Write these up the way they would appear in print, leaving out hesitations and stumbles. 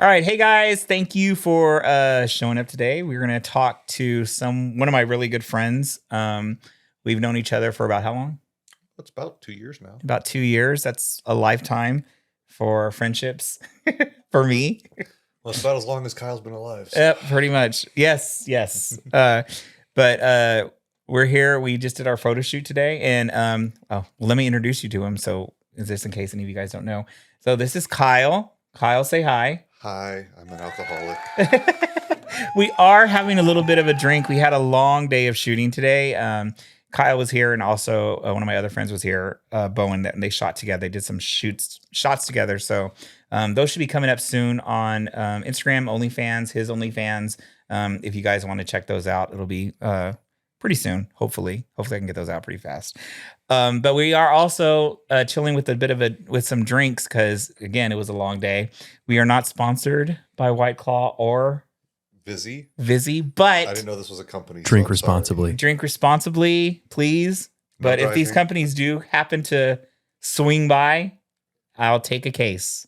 All right. Hey, guys. Thank you for showing up today. We're going to talk to one of my really good friends. We've known each other for about how long? It's about 2 years now. About 2 years. That's a lifetime for friendships for me. Well, it's about as long as Kyle's been alive. So. Yep, pretty much. Yes. But we're here. We just did our photo shoot today. And let me introduce you to him. So just in case any of you guys don't know. So this is Kyle. Kyle, say hi. Hi, I'm an alcoholic. We are having a little bit of a drink. We had a long day of shooting today. Kyle was here, and also one of my other friends was here, Bowen, and they shot together. They did some shots together. So those should be coming up soon on Instagram, OnlyFans, his OnlyFans. If you guys want to check those out, it'll be pretty soon, hopefully. Hopefully I can get those out pretty fast. But we are also chilling with with some drinks because, again, it was a long day. We are not sponsored by White Claw or Vizzy, but I didn't know this was a company. Drink responsibly. Drink responsibly, please. But if these companies do happen to swing by, I'll take a case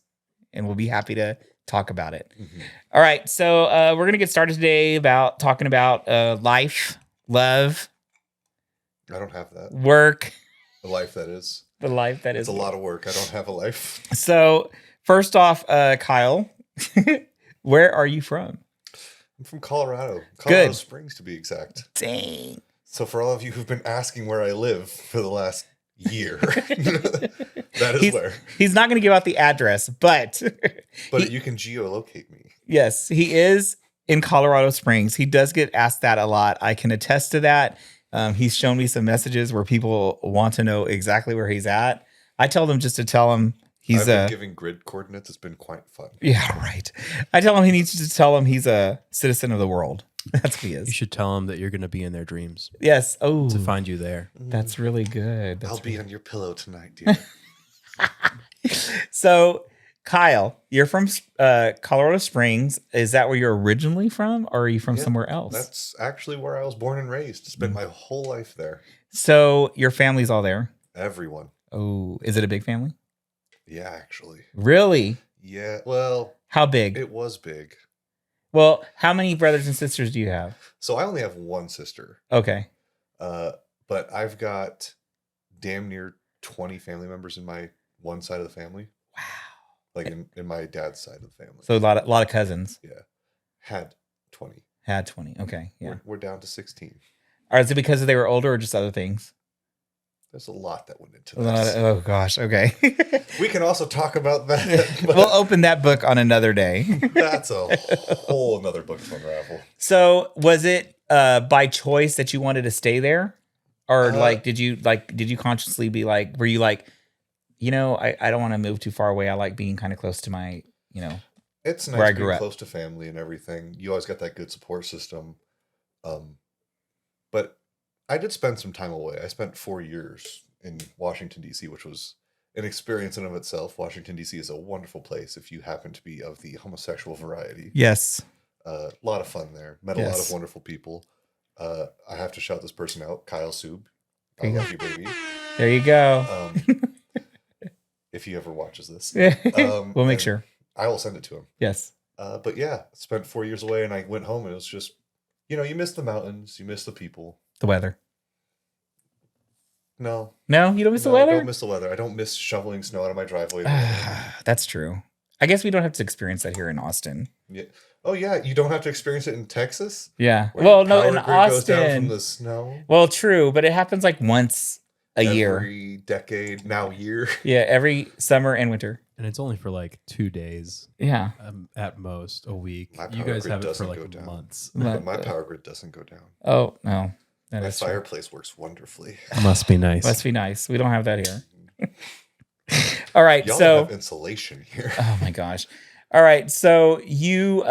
and we'll be happy to talk about it. Mm-hmm. All right. So we're going to get started today talking about life, love. I don't have that. Work. The life that is. The life that is. It's a lot of work. I don't have a life. So first off, Kyle, where are you from? I'm from Colorado. Good. Springs, to be exact. Dang. So for all of you who've been asking where I live for the last year, that is where. He's not going to give out the address, but you can geolocate me. Yes, he is in Colorado Springs. He does get asked that a lot. I can attest to that. He's shown me some messages where people want to know exactly where he's at. I tell them just to tell him he's I've been giving grid coordinates. It's been quite fun. Yeah, right. I tell him he needs to tell him he's a citizen of the world. That's what he is. You should tell him that you're going to be in their dreams. Yes. Oh, to find you there. That's really good. I'll be on your pillow tonight, dear. So, Kyle, you're from Colorado Springs. Is that where you're originally from, or are you from somewhere else? That's actually where I was born and raised. Spent my whole life there. So your family's all there? Everyone. Oh, is it a big family? Yeah, actually. Really? Yeah. Well, how big? It was big. Well, how many brothers and sisters do you have? So I only have one sister. Okay. But I've got damn near 20 family members in my one side of the family. Wow. Like in my dad's side of the family. So a lot of cousins. Yeah. Had 20. Had 20. Okay. Yeah. We're down to 16. All right. Is it because they were older or just other things? There's a lot that went into this. Oh, gosh. Okay. We can also talk about that. We'll open that book on another day. That's a whole another book to unravel. So was it by choice that you wanted to stay there? Or did you consciously be like, were you like, I don't want to move too far away. I like being kind of close to my, it's nice where I grew being up. Close to family and everything. You always got that good support system. But I did spend some time away. I spent 4 years in Washington, D.C., which was an experience in and of itself. Washington, D.C. is a wonderful place if you happen to be of the homosexual variety. Yes. A lot of fun there. Met a lot of wonderful people. I have to shout this person out, Kyle Sub. I love you, baby. There you go. If he ever watches this. We'll make sure. I will send it to him. Yes. But yeah, spent 4 years away and I went home and it was just, you miss the mountains, you miss the people. The weather. No, you don't miss the weather? I don't miss the weather. I don't miss shoveling snow out of my driveway. That's true. I guess we don't have to experience that here in Austin. Yeah. Oh yeah, you don't have to experience it in Texas? Yeah. Well, no, in Austin. Goes down from the snow. Well, true, but it happens like once a year. Every decade, now year. Yeah, every summer and winter. And it's only for like 2 days. Yeah. At most a week. You guys have it for like months. But my power grid doesn't go down. Oh, no. My fireplace works wonderfully. Must be nice. Must be nice. We don't have that here. All right. Y'all don't have insulation here. Oh my gosh. All right. So you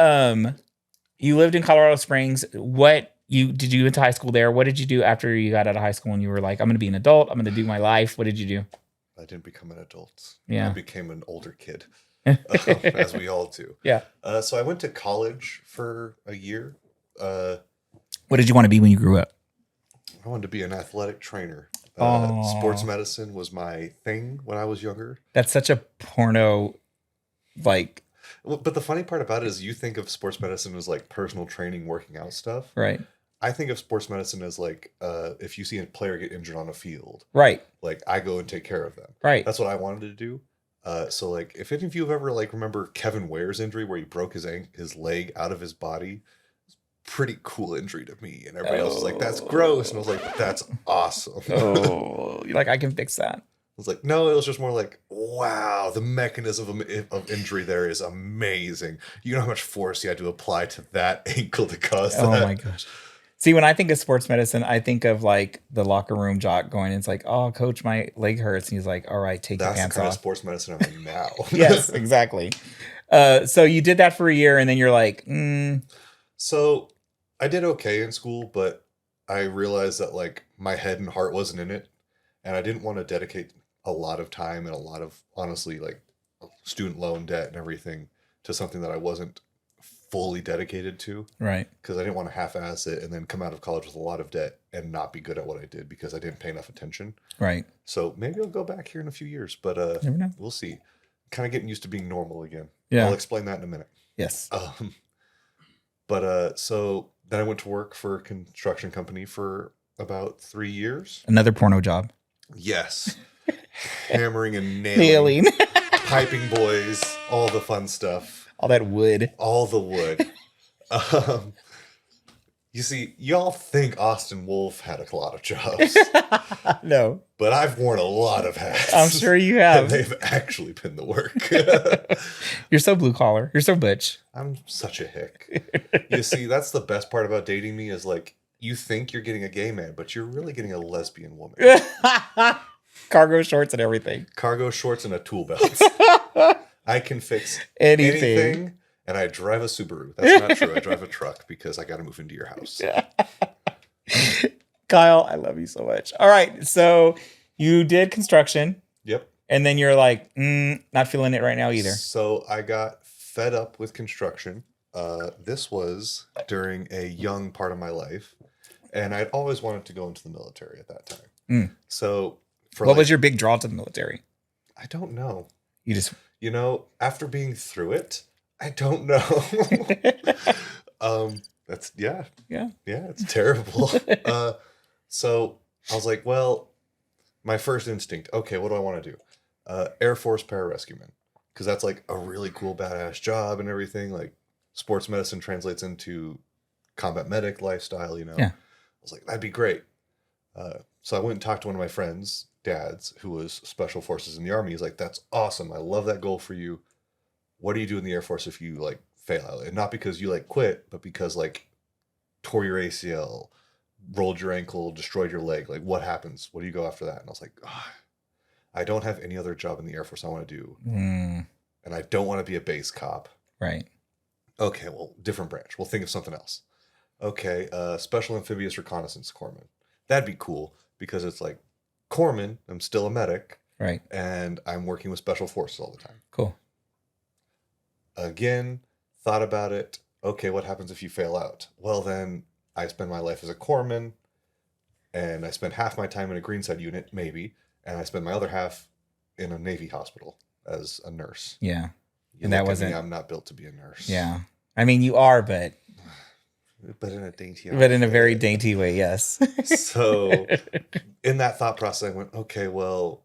lived in Colorado Springs. Did you went to high school there? What did you do after you got out of high school and you were like, I'm going to be an adult. I'm going to do my life. What did you do? I didn't become an adult. Yeah. I became an older kid, as we all do. Yeah. So I went to college for a year. What did you want to be when you grew up? I wanted to be an athletic trainer. Sports medicine was my thing when I was younger. That's such a porno, Well, but the funny part about it is you think of sports medicine as like personal training, working out stuff. Right. I think of sports medicine as like if you see a player get injured on a field, Right. like I go and take care of them. Right. That's what I wanted to do. So like if any of you have ever like remember Kevin Ware's injury where he broke his leg out of his body, pretty cool injury to me. And everybody else was like, that's gross. And I was like, that's awesome. Oh, you're like, I can fix that. I was like, no, it was just more like, wow, the mechanism of injury there is amazing. You know how much force you had to apply to that ankle to cause that. Oh my gosh. See, when I think of sports medicine, I think of like the locker room jock going, it's like, oh, coach, my leg hurts. And he's like, all right, take your That's pants the kind off. of sports medicine I'm in now. Yes, exactly. So you did that for a year and then you're like, So I did okay in school, but I realized that like my head and heart wasn't in it. And I didn't want to dedicate a lot of time and a lot of, honestly, like student loan debt and everything to something that I wasn't fully dedicated to. right. Because I didn't want to half-ass it and then come out of college with a lot of debt and not be good at what I did because I didn't pay enough attention. Right. So maybe I'll go back here in a few years, but Never know. we'll see. Kind of getting used to being normal again. Yeah. I'll explain that in a minute. Yes. So then I went to work for a construction company for about 3 years. Another porno job. Yes. Hammering and nailing. Nailing. Piping boys, all the fun stuff. All that wood. All the wood. You see, y'all think Austin Wolf had a lot of jobs, No. but I've worn a lot of hats. I'm sure you And have. they've actually been the work. You're so blue collar. You're so butch. I'm such a hick. You see, that's the best part about dating me is like, you think you're getting a gay man, but you're really getting a lesbian woman. Cargo shorts and everything. Cargo shorts and a tool belt. I can fix Anything. anything, and I drive a Subaru. That's not true. I drive a truck because I got to move into your house. Kyle, I love you so much. All right. So you did construction Yep. and then you're like, not feeling it right now either. So I got fed up with construction. This was during a young part of my life, and I'd always wanted to go into the military at that time. So for What was your big draw to the military? I don't know. You just You know, after being through it, I don't know. That's yeah, it's terrible. So I was like, well, my first instinct, okay, what do I want to do? Air Force pararescueman, because that's like a really cool, badass job and everything. Like sports medicine translates into combat medic lifestyle, you know. Yeah. I was like, that'd be great. So I went and talked to one of my friends' dads who was special forces in the Army. He's like, that's awesome. I love that goal for you. What do you do in the Air Force if you like fail out? And not because you like quit, but because like tore your ACL, rolled your ankle, destroyed your leg. Like what happens? What do you go after that? And I was like, I don't have any other job in the Air Force I want to do. And I don't want to be a base cop. right. Okay, well, different branch. We'll think of something else. Okay, Special Amphibious Reconnaissance Corpsman. That'd be cool because it's like corpsman, I'm still a medic, Right. and I'm working with special forces all the time. Cool. Again, thought about it. Okay, what happens if you fail out? Well, then I spend my life as a corpsman, and I spend half my time in a Greenside unit, maybe, and I spend my other half in a Navy hospital as a nurse. Yeah. You And that look at wasn't- me, I'm not built to be a nurse. Yeah. I mean, you are, but in a dainty but in a very outfit. dainty way, yes. So in that thought process, I went, okay, well,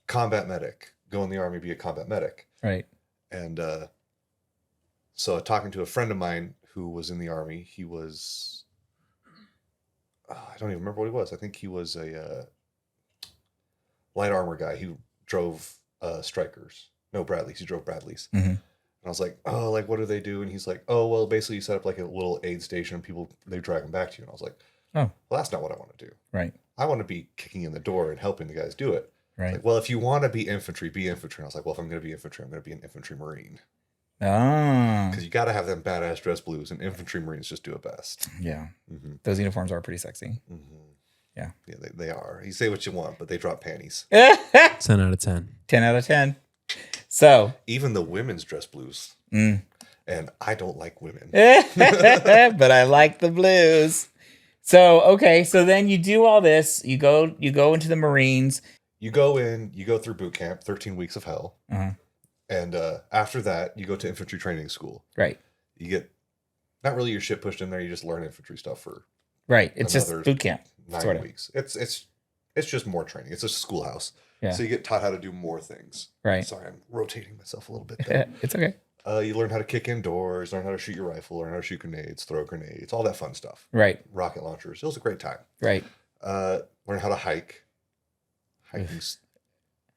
combat medic, go in the Army, be a combat medic. Right. And so talking to a friend of mine who was in the Army, he was, I don't even remember what he was. I think he was a light armor guy. He drove Strikers. No, Bradleys. He drove Bradleys. Mm-hmm. And I was like, oh, like, what do they do? And he's like, oh, well, basically you set up like a little aid station and people, they drag them back to you. And I was like, Oh. well, that's not what I want to do. Right. I want to be kicking in the door and helping the guys do it. Right. Like, well, if you want to be infantry, be infantry. And I was like, well, if I'm going to be infantry, I'm going to be an infantry marine. Oh. Because you got to have them badass dress blues, and infantry marines just do it best. Yeah. Mm-hmm. Those uniforms are pretty sexy. Mm-hmm. Yeah. Yeah, they are. You say what you want, but they drop panties. 10 out of 10. 10 out of 10. So, Even the women's dress blues. mm. And I don't like women. but I like the blues. So, okay. So then you do all this. You go into the Marines. You go in, you go through boot camp, 13 weeks of hell. Uh-huh. And after that, you go to infantry training school. Right. You get not really your shit pushed in there. You just learn infantry stuff for Right. It's just another boot camp. 9 Sort of. weeks. It's just more training. It's a schoolhouse. Yeah. So you get taught how to do more things. Right. Sorry, I'm rotating myself a little bit there. It's okay. You learn how to kick indoors, learn how to shoot your rifle, learn how to shoot grenades, throw grenades, all that fun stuff. Right. Rocket launchers. It was a great time. Right. Learn how to hike. Hiking's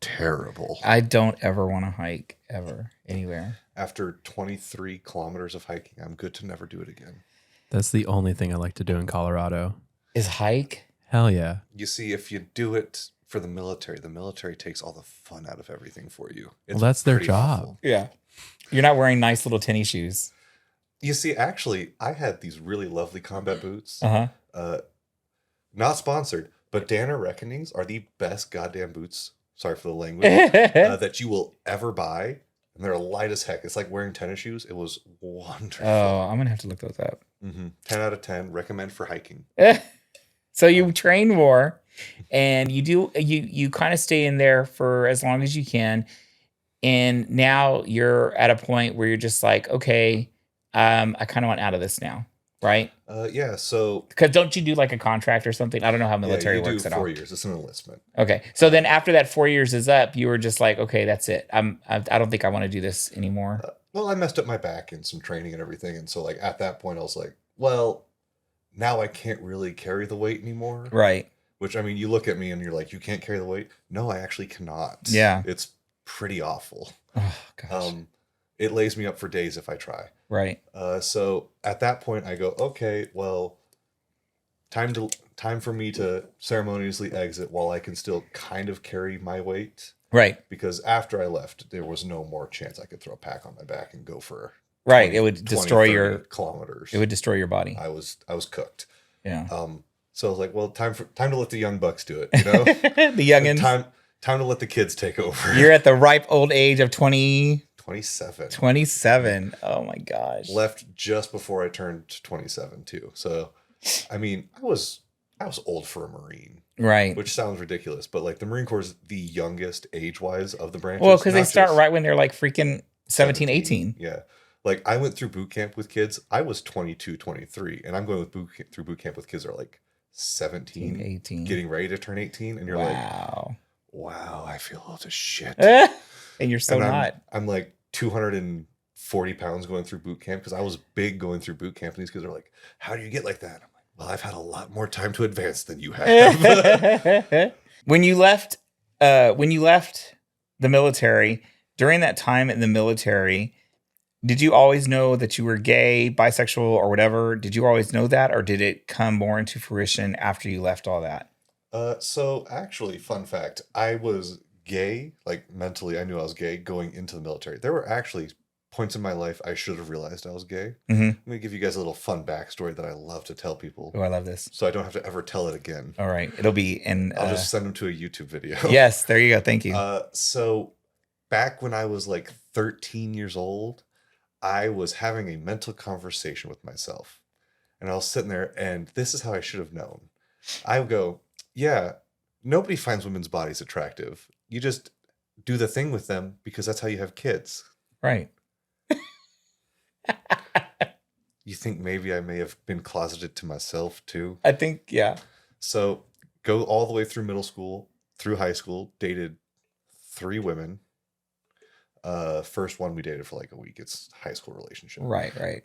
terrible. I don't ever want to hike ever anywhere. After 23 kilometers of hiking, I'm good to never do it again. That's the only thing I like to do in Colorado. Is hike? Hell yeah. You see, if you do it for the military takes all the fun out of everything for you. Well, that's their pretty job. awful. Yeah. You're not wearing nice little tennis shoes. You see, actually, I had these really lovely combat boots. Uh-huh. Not sponsored, but Danner Reckonings are the best goddamn boots. Sorry for the language. That you will ever buy. And they're light as heck. It's like wearing tennis shoes. It was wonderful. Oh, I'm going to have to look those up. 10 out of 10. Recommend for hiking. So you train more and you kind of stay in there for as long as you can. And now you're at a point where you're just like, okay, I kind of want out of this now. Right. Yeah. So, because don't you do like a contract or something? I don't know how military you works do at all. 4 years. It's an enlistment. Okay. So then after that 4 years is up, you were just like, okay, that's it. I don't think I want to do this anymore. Well, I messed up my back in some training and everything. And so like at that point I was like, well, now I can't really carry the weight anymore. Right. Which, I mean, you look at me and you're like, you can't carry the weight. No, I actually cannot. Yeah. It's pretty awful. Oh gosh. It lays me up for days if I try. Right. So at that point I go, okay, well, time for me to ceremoniously exit while I can still kind of carry my weight. Right. Because after I left, there was no more chance I could throw a pack on my back and go for Right. 20, It would destroy 30 kilometers. It would destroy your body. I was cooked. Yeah. So I was like, well, time to let the young bucks do it, you know? The youngins. Time to let the kids take over. You're at the ripe old age of 27. 27. Oh my gosh. Left just before I turned 27 too. So, I mean, I was old for a Marine. Right. Which sounds ridiculous, but like the Marine Corps is the youngest age-wise of the branches. Well, because they not start just right when they're like freaking 17, 18. Yeah. Like I went through boot camp with kids. I was 22, 23, and I'm going through boot camp with kids that are like 17, 18. getting ready to turn 18, and you're Wow. I feel old as shit. And you're so And not. I'm like 240 pounds going through boot camp because I was big going through boot camp, and these kids are like, how do you get like that? I'm like, well, I've had a lot more time to advance than you have. When you left the military, during that time in the military, did you always know that you were gay, bisexual, or whatever? Did you always know that, or did it come more into fruition after you left all that? So actually, fun fact, I was gay, like mentally, I knew I was gay going into the military. There were actually points in my life I should have realized I was gay. Mm-hmm. Let me give you guys a little fun backstory that I love to tell people. Oh, I love this. So I don't have to ever tell it again. All right. It'll be in... I'll just send them to a YouTube video. Yes, there you go. Thank you. So back when I was like 13 years old, I was having a mental conversation with myself. And I was sitting there, and this is how I should have known. I would go, yeah, nobody finds women's bodies attractive. You just do the thing with them because that's how you have kids. Right. You think maybe I may have been closeted to myself too? I think, yeah. So go all the way through middle school, through high school, dated 3 women. First one we dated for like a week. It's a high school relationship. Right.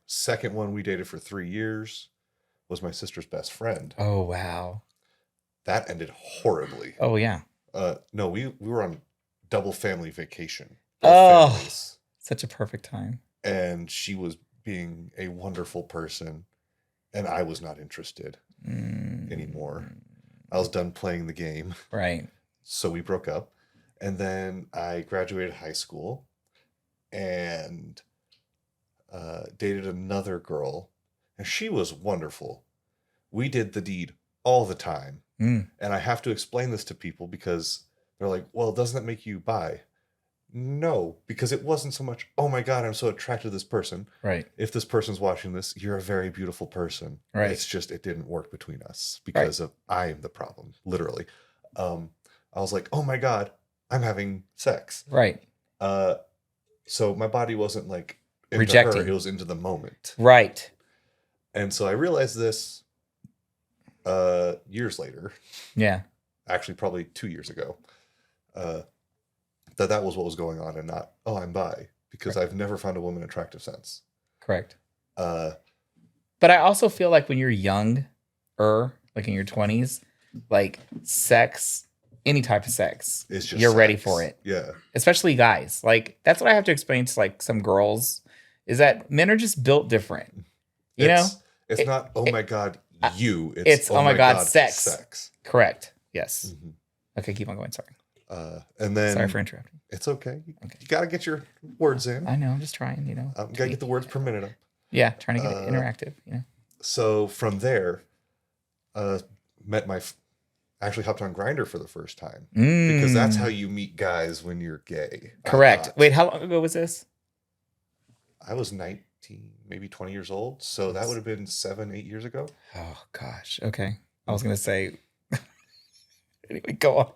Second one we dated for 3 years was my sister's best friend. Oh, wow. That ended horribly. Oh, yeah. No, we were on double family vacation. Oh, families. Such a perfect time. And she was being a wonderful person, and I was not interested anymore. I was done playing the game. Right. So we broke up, and then I graduated high school and dated another girl, and she was wonderful. We did the deed all the time. And I have to explain this to people because they're like, well, doesn't that make you bi? No, because it wasn't so much, oh my God, I'm so attracted to this person. Right. If this person's watching this, you're a very beautiful person. Right. It's just, it didn't work between us because of, I am the problem, literally. I was like, oh my God, I'm having sex. Right. So my body wasn't like into Rejecting. her, it was into the moment. Right. And so I realized this years later, Yeah. actually probably 2 years ago, that was what was going on and not, oh, I'm bi, because I've never found a woman attractive since. Correct. Uh, But I also feel like when you're young, like in your 20s, like sex, any type of sex, it's just you're ready sex. for it. Yeah. Especially guys. Like that's what I have to explain to like some girls is that men are just built different. You know? It's not, oh my God, you. It's oh my God, sex. Correct. Yes. Mhm. Okay, keep on going. Sorry. And then Sorry for interrupting. it's okay. You got to get your words in. I know. I'm just trying, You got to get the words per minute up. Yeah, trying to get it interactive. So from there, actually hopped on Grindr for the first time. Because that's how you meet guys when you're gay. Correct. Wait, how long ago was this? I was 19, maybe 20 years old. So that would have been 7-8 years ago. Oh, gosh. Okay. I was going to say, anyway, go on.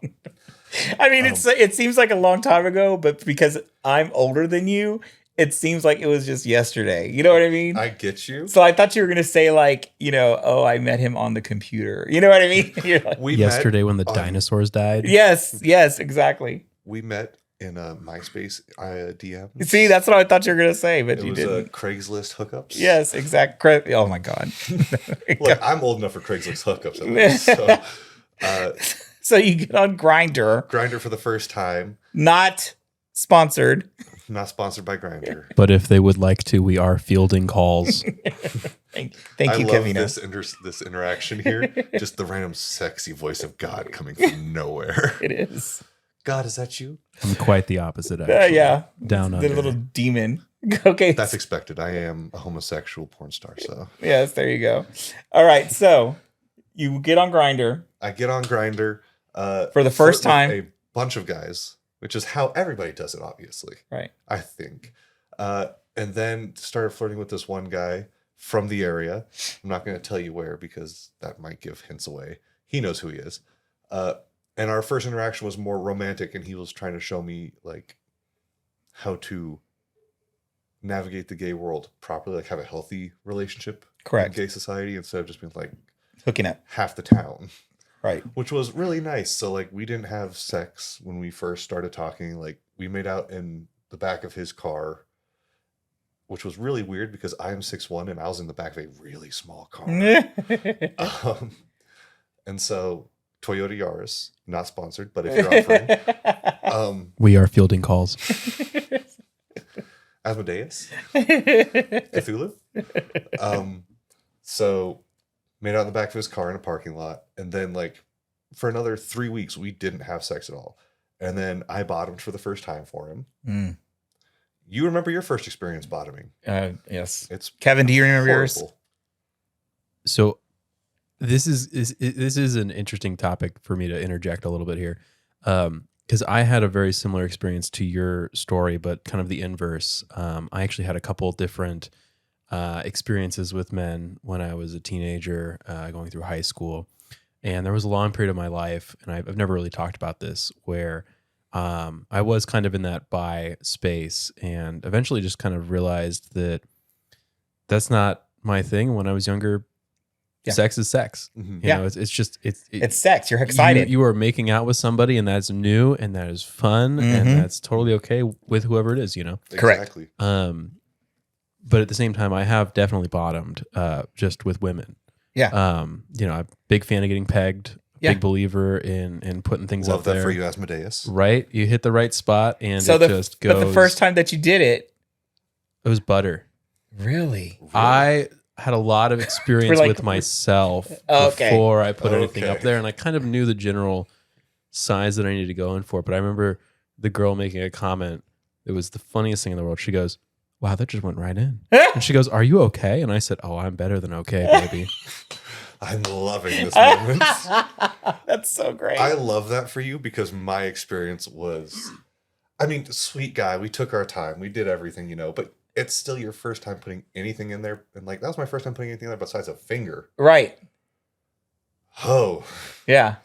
I mean, it seems like a long time ago, but because I'm older than you, it seems like it was just yesterday. You know what I mean? I get you. So I thought you were going to say like, oh, I met him on the computer. You know what I mean? You're like, yesterday when the dinosaurs died. Yes, exactly. We met in a MySpace DM. See, that's what I thought you were going to say, but it you was didn't. Craigslist hookups. Yes, exactly. Oh my God. Look, I'm old enough for Craigslist hookups at least. So, so you get on Grindr for the first time. Not sponsored. Not sponsored by Grindr. But if they would like to, we are fielding calls. Thank you, I love Kevino. this interaction here. Just the random sexy voice of God coming from nowhere. It is. God, is that you? I'm quite the opposite, actually. Yeah. Down The under. little demon. Okay. That's expected. I am a homosexual porn star, so. Yes, there you go. All right, so you get on Grindr. I get on Grindr. For the first time. A bunch of guys, which is how everybody does it, obviously. Right. I think. And then started flirting with this one guy from the area. I'm not going to tell you where because that might give hints away. He knows who he is. And our first interaction was more romantic, and he was trying to show me like how to navigate the gay world properly, like have a healthy relationship Correct. in gay society instead of just being like hooking up half the town. Right. Which was really nice. So like we didn't have sex when we first started talking. Like we made out in the back of his car, which was really weird because I'm 6'1" and I was in the back of a really small car. And so Toyota Yaris, not sponsored, but if you're offering, we are fielding calls. Asmodeus, Cthulhu. So made out in the back of his car in a parking lot, and then like for another 3 weeks we didn't have sex at all, and then I bottomed for the first time for him. You remember your first experience bottoming? Yes. It's Kevin, do you remember yours? So this is an interesting topic for me to interject a little bit here, because I had a very similar experience to your story, but kind of the inverse. I actually had a couple different experiences with men when I was a teenager, going through high school, and there was a long period of my life, and I've never really talked about this, where I was kind of in that bi space, and eventually just kind of realized that that's not my thing. When I was younger, sex is sex. Mm-hmm. You know, it's sex. You're excited. You are making out with somebody, and that's new, and that is fun, and that's totally okay with whoever it is. You know, exactly. But at the same time, I have definitely bottomed, just with women. Yeah. You know, I'm a big fan of getting pegged. Big believer in putting things Love up there. that for you, Asmodeus. Right? You hit the right spot, and So it just goes. But the first time that you did it, it was butter. really? I had a lot of experience with myself before I put anything up there, and I kind of knew the general size that I needed to go in for. But I remember the girl making a comment. It was the funniest thing in the world. She goes, "Wow, that just went right in." And she goes, "Are you okay?" And I said, "Oh, I'm better than okay, baby." I'm loving this moment. That's so great. I love that for you because my experience was, I mean, sweet guy. We took our time. We did everything, you know, but it's still your first time putting anything in there. And like, that was my first time putting anything in there besides a finger. Right. Oh. Yeah.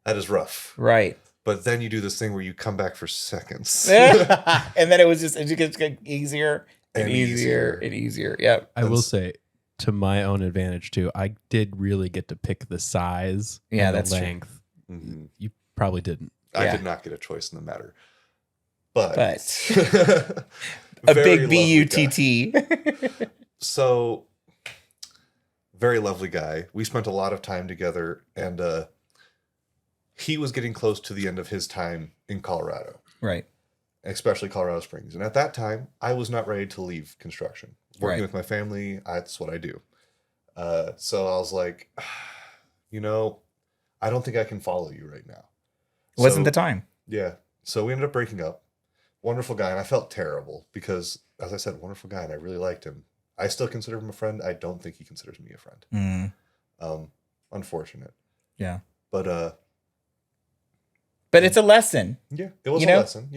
That is rough. Right. But then you do this thing where you come back for seconds. And then it just get easier and easier and easier. Yep. I will say, to my own advantage too, I did really get to pick the size and the length. Mm-hmm. You probably didn't. I did not get a choice in the matter. But a big B-U-T-T. So, very lovely guy. We spent a lot of time together, and he was getting close to the end of his time in Colorado. Right. Especially Colorado Springs. And at that time, I was not ready to leave construction. Working with my family, that's what I do. So I was like, I don't think I can follow you right now. Wasn't the time. Yeah. So we ended up breaking up. Wonderful guy. And I felt terrible because, as I said, wonderful guy. And I really liked him. I still consider him a friend. I don't think he considers me a friend. Unfortunate. Yeah. But it's a lesson. Yeah, it was a lesson,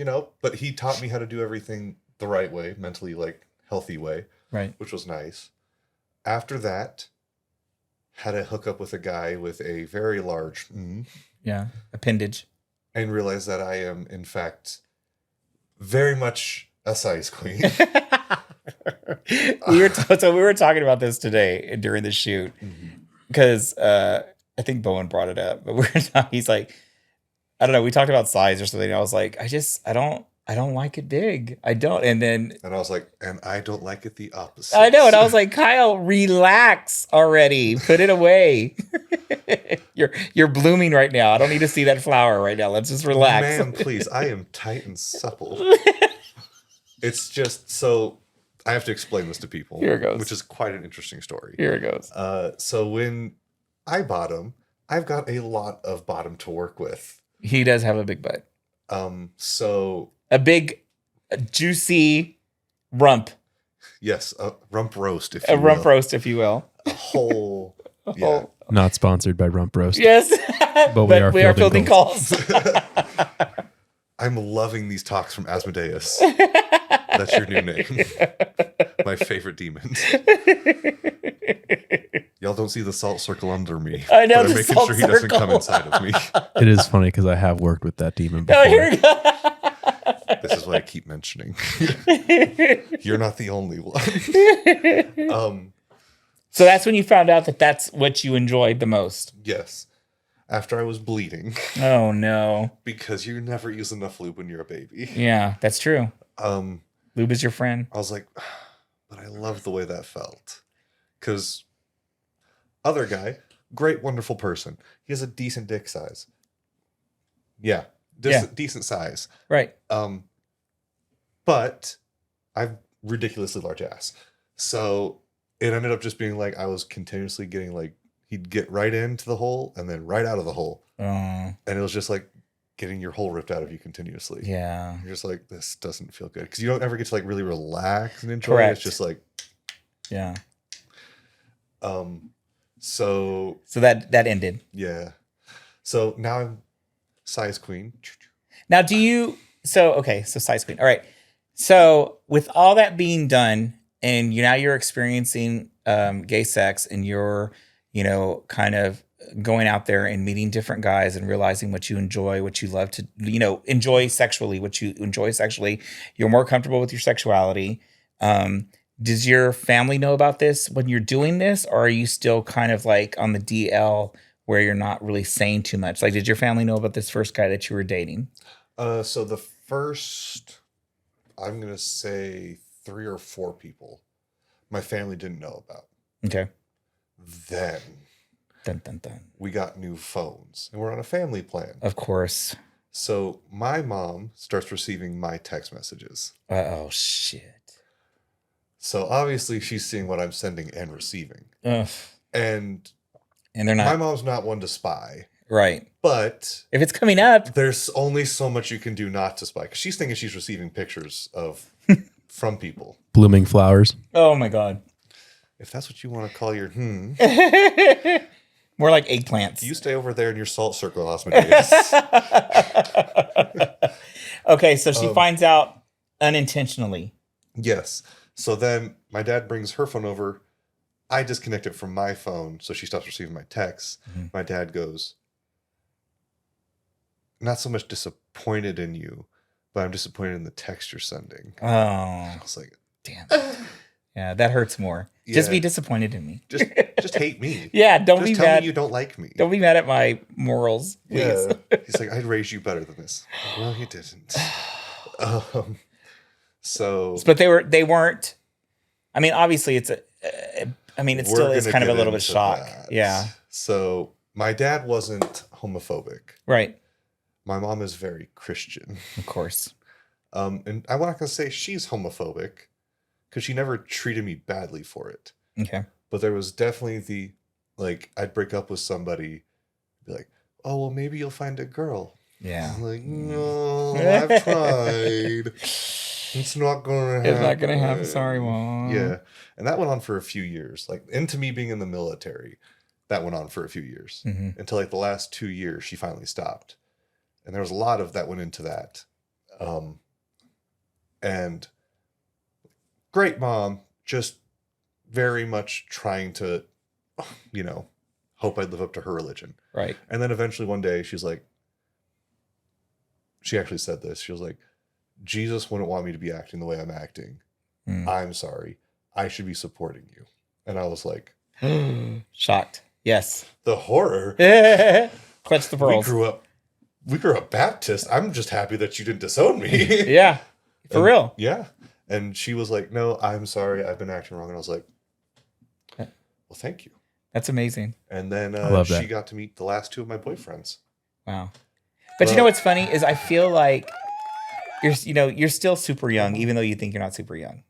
but he taught me how to do everything the right way, mentally, healthy way. Right. Which was nice. After that, had a hookup with a guy with a very large appendage. And realized that I am, in fact, very much a size queen. we were talking about this today during the shoot because I think Bowen brought it up, but he's like, I don't know. We talked about size or something. I was like, I don't like it big. I don't. And I was like, and I don't like it the opposite. I know. And I was like, Kyle, relax already. Put it away. You're blooming right now. I don't need to see that flower right now. Let's just relax. Man, please. I am tight and supple. It's just so I have to explain this to people. Here it goes. Which is quite an interesting story. Here it goes. So when I bottom, I've got a lot of bottom to work with. He does have a big butt. So a big, juicy rump. Yes, a rump roast, if you will. A rump roast, if you will. A whole, yeah. Not sponsored by Rump Roast. Yes, but we are fielding calls. I'm loving these talks from Asmodeus. That's your new name. My favorite demon. Y'all don't see the salt circle under me. I know, but I'm making sure he doesn't come inside of me. It is funny because I have worked with that demon before. Oh, here we go. This is what I keep mentioning. You're not the only one. So that's when you found out that that's what you enjoyed the most. Yes. After I was bleeding. Oh, no. Because you never use enough lube when you're a baby. Yeah, that's true. Lube is your friend. I was like, but I love the way that felt. Because other guy, great, wonderful person. He has a decent dick size. Yeah. Decent size. Right. But I've ridiculously large ass. So it ended up just being like I was continuously getting he'd get right into the hole and then right out of the hole. And it was just like getting your hole ripped out of you continuously. Yeah. You're just like, this doesn't feel good. Because you don't ever get to really relax and enjoy Correct. it. It's just like. Yeah. So that ended. Yeah. So now I'm size queen. Now so size queen. All right. So with all that being done and you're experiencing gay sex and you're, kind of going out there and meeting different guys and realizing what you enjoy, what you love to, enjoy sexually, what you enjoy sexually, you're more comfortable with your sexuality. Does your family know about this when you're doing this, or are you still kind of on the DL where you're not really saying too much? Did your family know about this first guy that you were dating? So the first, I'm going to say 3 or 4 people my family didn't know about. Okay. Then dun, dun, dun. We got new phones and we're on a family plan. Of course. So my mom starts receiving my text messages. Oh, shit. So obviously she's seeing what I'm sending and receiving. Ugh. And they're not. My mom's not one to spy. Right. But if it's coming up, there's only so much you can do not to spy. Because she's thinking she's receiving pictures from people. Blooming flowers. Oh my God. If that's what you want to call your More like eggplants. You stay over there in your salt circle, Asmodeus. Okay, so she finds out unintentionally. Yes. So then my dad brings her phone over. I disconnect it from my phone, so she stops receiving my texts. Mm-hmm. My dad goes, not so much disappointed in you, but I'm disappointed in the text you're sending. Oh, I was like, damn. Yeah, that hurts more. Just be disappointed in me. Just hate me. Yeah, don't Just be tell mad. me you don't like me. Don't be mad at my morals, please. Yeah. He's like, I'd raise you better than this. Well, you didn't. So, but they weren't. I mean, obviously, it's it still is kind of a little bit shock. That. Yeah. So my dad wasn't homophobic. Right. My mom is very Christian. Of course. And I'm not going to say she's homophobic because she never treated me badly for it. Okay. But there was definitely I'd break up with somebody, be like, oh, well, maybe you'll find a girl. Yeah. I'm like, no, I've tried. It's not going to happen. It's not going to happen. Sorry, Mom. Yeah. And that went on for a few years. Into me being in the military, that went on for a few years. Mm-hmm. Until the last 2 years, she finally stopped. And there was a lot of that went into that. And great mom, just very much trying to, hope I'd live up to her religion. Right. And then eventually one day she's like, she actually said this. She was like, Jesus wouldn't want me to be acting the way I'm acting. I'm sorry. I should be supporting you. And I was like, shocked. Yes. The horror. Clutch the pearls. We grew up Baptist. I'm just happy that you didn't disown me. Yeah. For real. Yeah. And she was like, no, I'm sorry. I've been acting wrong. And I was like, well, thank you. That's amazing. And then she got to meet the last 2 of my boyfriends. Wow. But you know what's funny is I feel like you're still super young, even though you think you're not super young.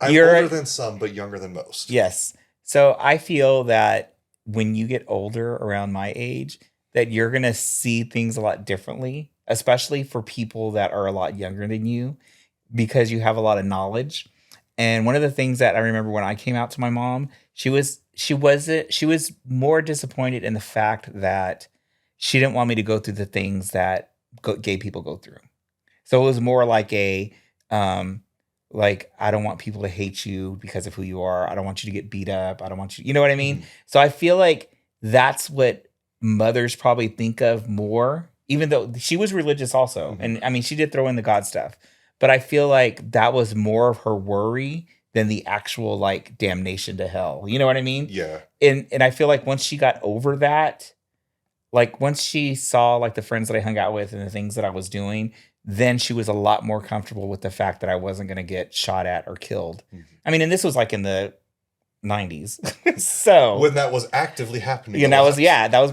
You're older than some, but younger than most. Yes. So I feel that when you get older around my age, that you're going to see things a lot differently, especially for people that are a lot younger than you, because you have a lot of knowledge. And one of the things that I remember when I came out to my mom, she was more disappointed in the fact that she didn't want me to go through the things that gay people go through. So it was more like I don't want people to hate you because of who you are. I don't want you to get beat up. I don't want you, you know what I mean? Mm-hmm. So I feel like that's what mothers probably think of more, even though she was religious also. Mm-hmm. And I mean, she did throw in the God stuff, but I feel like that was more of her worry than the actual damnation to hell. You know what I mean? Yeah. And I feel like once she got over that, once she saw the friends that I hung out with and the things that I was doing, then she was a lot more comfortable with the fact that I wasn't going to get shot at or killed. Mm-hmm. I mean, and this was in the 90s. So when that was actively happening. And that was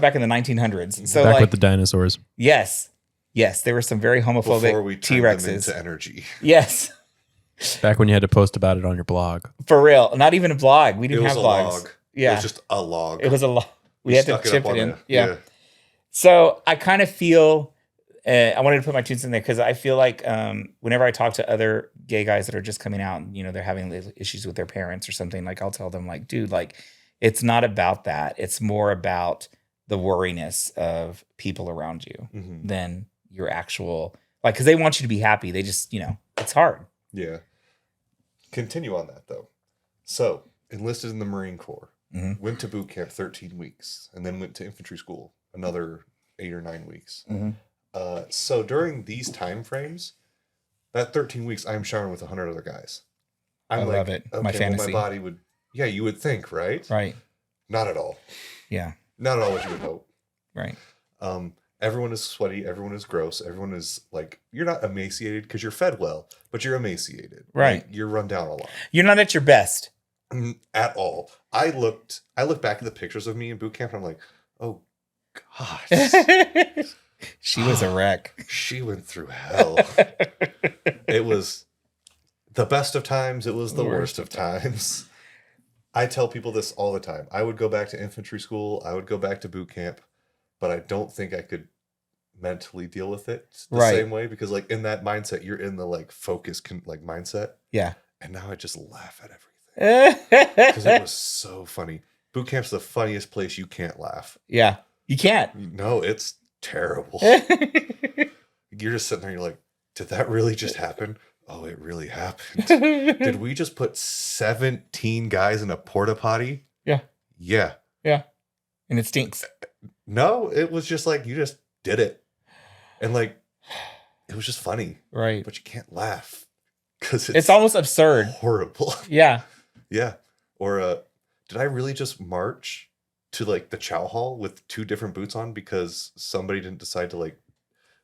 back in the 1900s. So back with the dinosaurs. Yes. Yes. There were some very homophobic before we turned T-Rexes. Them into energy. Yes. Back when you had to post about it on your blog. For real. Not even a blog. We didn't have blogs. Log. Yeah. It was just a log. It was a log. We had to chip it in. Yeah. So I kind of feel, I wanted to put my 2 cents in there because I feel like whenever I talk to other gay guys that are just coming out and, they're having issues with their parents or something, I'll tell them dude, it's not about that. It's more about the worriness of people around you than your actual, because they want you to be happy. They just, it's hard. Yeah. Continue on that though. So enlisted in the Marine Corps, went to boot camp 13 weeks and then went to infantry school another 8 or 9 weeks. So during these time frames, that 13 weeks, I'm showering with 100 other guys. I love it. Okay, my fantasy. Well, my body would, you would think, right? Right. Not at all. Yeah. Not at all what you would hope. Right. Everyone is sweaty. Everyone is gross. Everyone is you're not emaciated because you're fed well, but you're emaciated. Right. You're run down a lot. You're not at your best. At all. I look back at the pictures of me in boot camp and I'm like, oh gosh. She was a wreck. She went through hell. It was the best of times. It was the worst of times. I tell people this all the time. I would go back to infantry school. I would go back to boot camp, but I don't think I could mentally deal with it the same way because in that mindset, you're in the focus mindset. Yeah. And now I just laugh at everything because it was so funny. Boot camp's the funniest place you can't laugh. Yeah. You can't. No, it's terrible. You're just sitting there, you're like, did that really just happen? Oh, it really happened. Did we just put 17 guys in a porta potty? Yeah. Yeah. Yeah. And it stinks. No, it was just you just did it. And like, it was just funny, Right. but you can't laugh because It's almost absurd. horrible. Yeah. Yeah. Or did I really just march to like the chow hall with 2 different boots on because somebody didn't decide to like,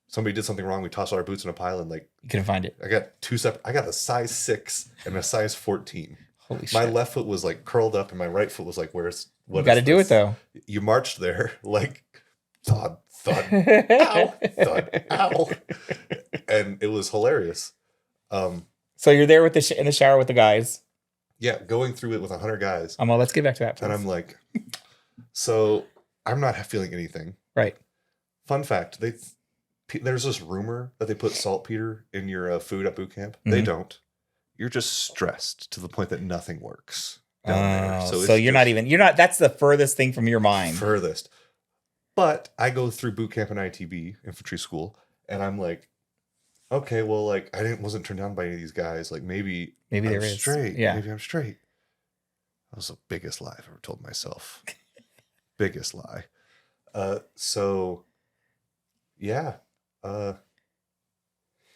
somebody did something wrong. We tossed all our boots in a pile and like, You couldn't find it. I got 2 separate, I got a size 6 and a size 14. Holy shit. My left foot was like curled up and my right foot was like, what You got to do it though. You marched there like thud, thud, ow, thud, ow. And it was hilarious. So you're there with in the shower with the guys. Yeah, going through it with 100 guys. Well, let's get back to that. Please. And I'm like, so I'm not feeling anything. Right. Fun fact, there's this rumor that they put saltpeter in your food at boot camp. They don't. You're just stressed to the point that nothing works down there. So you're not, that's the furthest thing from your mind. Furthest. But I go through boot camp and ITB, infantry school, and I'm like, okay, well, like wasn't turned down by any of these guys. Like maybe there I'm is. straight. Yeah. Maybe I'm straight. That was the biggest lie I've ever told myself. Biggest lie. So yeah.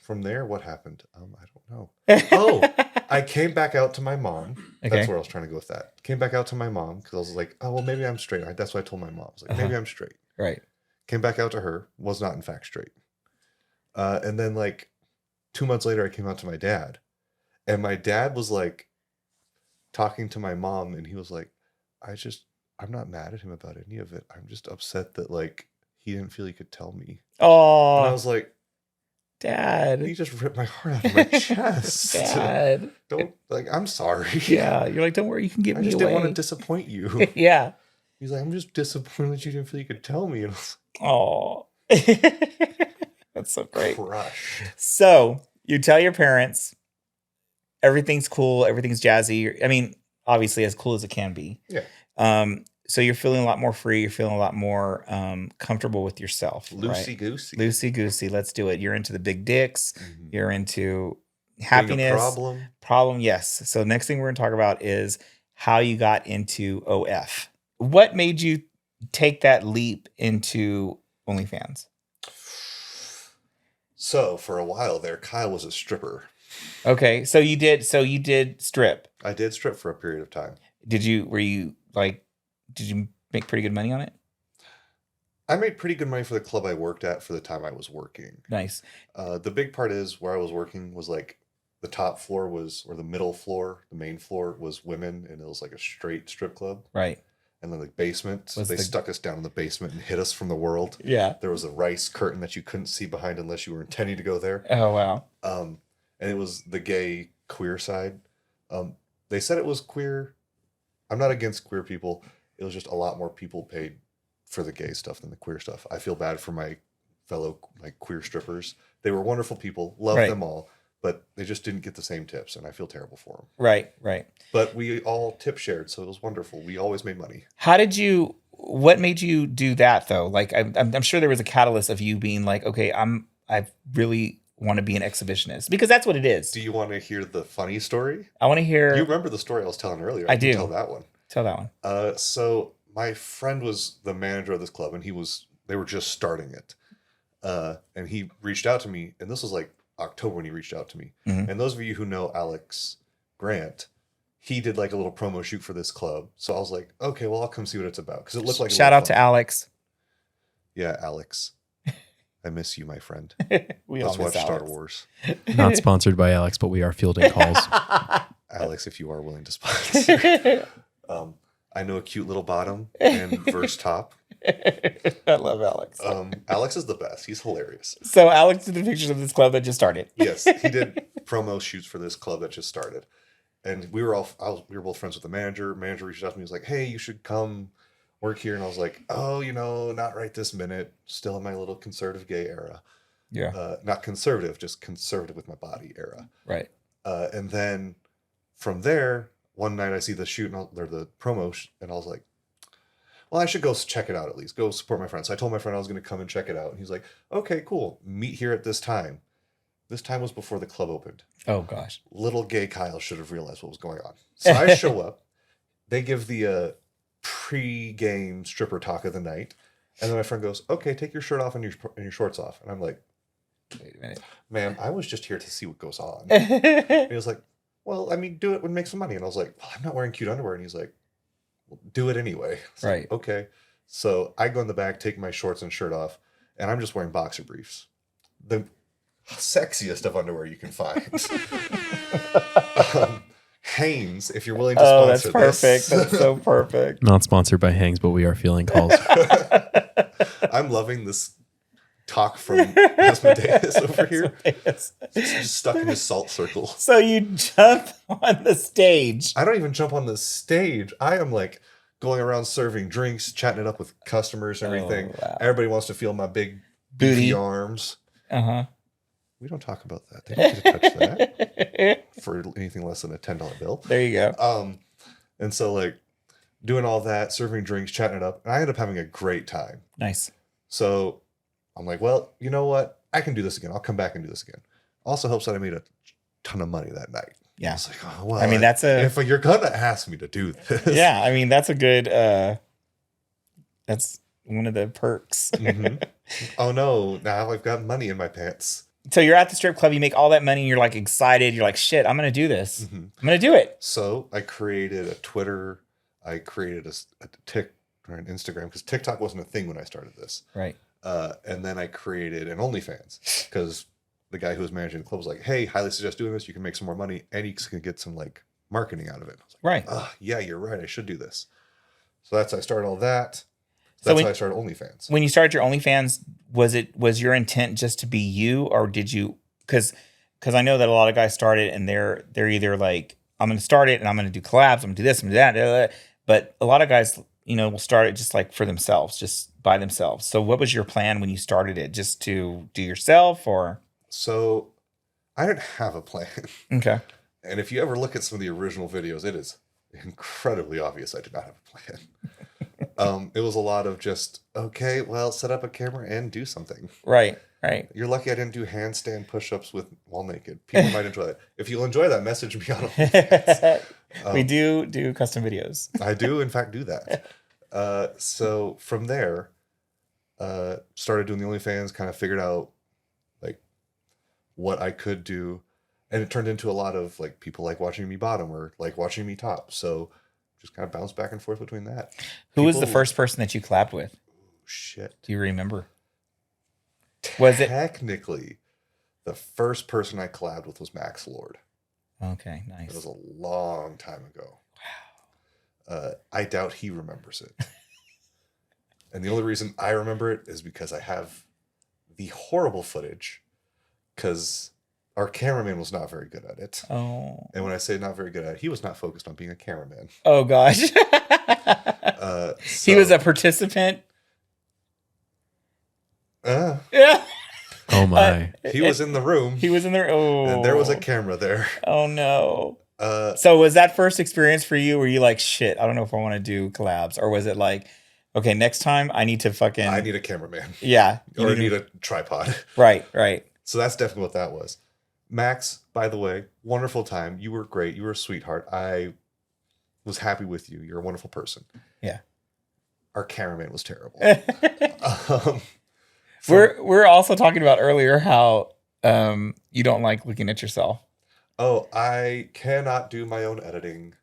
From there, what happened? I don't know. Oh, I came back out to my mom. Okay. That's where I was trying to go with that. Came back out to my mom because I was like, oh, well, maybe I'm straight. That's what I told my mom. I was like, maybe I'm straight. Right. Came back out to her. Was not, in fact, straight. And then, like, 2 months later, I came out to my dad. And my dad was, like, talking to my mom. And he was like, I'm not mad at him about any of it. I'm just upset that, like, he didn't feel he could tell me. Oh. And I was like, Dad. You just ripped my heart out of my chest. Dad. Don't, like, I'm sorry. Yeah. You're like, don't worry, you can get me away. I just didn't want to disappoint you. Yeah. He's like, I'm just disappointed that you didn't feel you could tell me. And I was Oh. That's so great. crushed. So you tell your parents everything's cool, everything's jazzy. I mean, obviously as cool as it can be. Yeah. So you're feeling a lot more free. You're feeling a lot more comfortable with yourself. Loosey-goosey. Loosey-goosey. Let's do it. You're into the big dicks. Mhm. You're into happiness. Being a Problem, yes. So next thing we're going to talk about is how you got into OF. What made you take that leap into OnlyFans? So for a while there, Kyle was a stripper. Okay. So you did strip. I did strip for a period of time. Did you make pretty good money on it? I made pretty good money for the club I worked at for the time I was working. Nice. The big part is where I was working was like the top floor or the middle floor, the main floor was women, and it was like a straight strip club. Right. And then the basement, they stuck us down in the basement and hid us from the world. Yeah. There was a rice curtain that you couldn't see behind unless you were intending to go there. Oh, wow. And it was the gay queer side. They said it was queer. I'm not against queer people. It was just a lot more people paid for the gay stuff than the queer stuff. I feel bad for my fellow like queer strippers. They were wonderful people, loved them all, but they just didn't get the same tips, and I feel terrible for them. Right, right. But we all tip shared, so it was wonderful. We always made money. What made you do that though? Like I'm sure there was a catalyst of you being like, okay, I really want to be an exhibitionist, because that's what it is. Do you want to hear the funny story? I want to hear. You remember the story I was telling earlier? I do. Tell that one. Tell that one. So my friend was the manager of this club, and they were just starting it. And he reached out to me, and this was like October when he reached out to me. Mm-hmm. And those of you who know Alex Grant, he did like a little promo shoot for this club. So I was like, okay, well, I'll come see what it's about, because it looked like shout out to Alex. Yeah, Alex. I miss you, my friend. We Let's all miss watch Star Alex. Wars. Not sponsored by Alex, but we are fielding calls. Alex, if you are willing to sponsor. I know a cute little bottom and verse top. I love Alex. Alex is the best. He's hilarious. So Alex did the pictures of this club that just started. Yes, he did promo shoots for this club that just started. And we were both friends with the manager. Manager reached out to me. He was like, hey, you should come work here. And I was like, oh, not right this minute. Still in my little conservative gay era. Yeah. Not conservative, just conservative with my body era. Right. And then from there, one night I see the shoot or the promo, and I was like, well, I should go check it out at least. Go support my friend. So I told my friend I was going to come and check it out. And he's like, okay, cool. Meet here at this time. This time was before the club opened. Oh, gosh. Little gay Kyle should have realized what was going on. So I show up. They give the pre-game stripper talk of the night. And then my friend goes, okay, take your shirt off and your shorts off. And I'm like, Wait a minute. Ma'am, I was just here to see what goes on. And he was like, well, I mean, do it and make some money. And I was like, well, I'm not wearing cute underwear. And he's like, well, do it anyway. Right. Like, okay. So I go in the back, take my shorts and shirt off, and I'm just wearing boxer briefs. The sexiest of underwear you can find. Hanes, if you're willing to sponsor that's perfect. this. That's so perfect. Not sponsored by Hangs, but we are feeling calls. I'm loving this talk from Asmodeus over here. Asmodeus. Just stuck in his salt circle. So you jump on the stage. I don't even jump on the stage. I am like going around serving drinks, chatting it up with customers and everything. Oh, wow. Everybody wants to feel my big Booty. beefy arms. Uh-huh. We don't talk about that. They don't get to touch that for anything less than a $10 bill. There you go. And so like doing all that, serving drinks, chatting it up, and I ended up having a great time. Nice. So I'm like, well, you know what? I can do this again. I'll come back and do this again. Also helps that I made a ton of money that night. Yeah. I was like, oh, well, I mean, if you're gonna ask me to do this. Yeah, I mean, that's a good, that's one of the perks. Mm-hmm. Oh no, now I've got money in my pants. So you're at the strip club, you make all that money, and you're like excited. You're like, shit, I'm going to do this. Mm-hmm. I'm going to do it. So I created a Twitter. I created a Tik or an Instagram because TikTok wasn't a thing when I started this. Right. And then I created an OnlyFans because the guy who was managing the club was like, hey, highly suggest doing this. You can make some more money and you can get some like marketing out of it. I was like, Right. Yeah, you're right. I should do this. So I started all that. So That's how I started OnlyFans. When you started your OnlyFans, was your intent just to be you, or did you? Because I know that a lot of guys start it and they're either like, I'm going to start it and I'm going to do collabs, I'm going to do this, I'm going to do that. But a lot of guys, will start it just like for themselves, just by themselves. So what was your plan when you started it? Just to do yourself, or? So I didn't have a plan. Okay. And if you ever look at some of the original videos, it is incredibly obvious I did not have a plan. It was a lot of just, okay, well, set up a camera and do something. Right. You're lucky I didn't do handstand push-ups while naked. People might enjoy that. If you'll enjoy that, message me on OnlyFans. We do custom videos. I do, in fact, do that. So from there, started doing the OnlyFans, kind of figured out like what I could do. And it turned into a lot of like people like watching me bottom or like watching me top. So just kind of bounced back and forth between that. Who was the first person that you collabed with? Shit. Do you remember? Was it Technically, the first person I collabed with was Max Lord. Okay, nice. It was a long time ago. Wow. I doubt he remembers it. And the only reason I remember it is because I have the horrible footage because our cameraman was not very good at it. Oh. And when I say not very good at it, he was not focused on being a cameraman. Oh, gosh. He was a participant. Yeah. Oh, my. He was in the room. He was in there. Oh. And there was a camera there. Oh, no. So was that first experience for you? Were you like, shit, I don't know if I want to do collabs? Or was it like, okay, next time I need a cameraman. Yeah. Or I need a tripod. Right. So that's definitely what that was. Max, by the way, wonderful time. You were great. You were a sweetheart. I was happy with you. You're a wonderful person. Yeah. Our cameraman was terrible. We're also talking about earlier how you don't like looking at yourself. Oh, I cannot do my own editing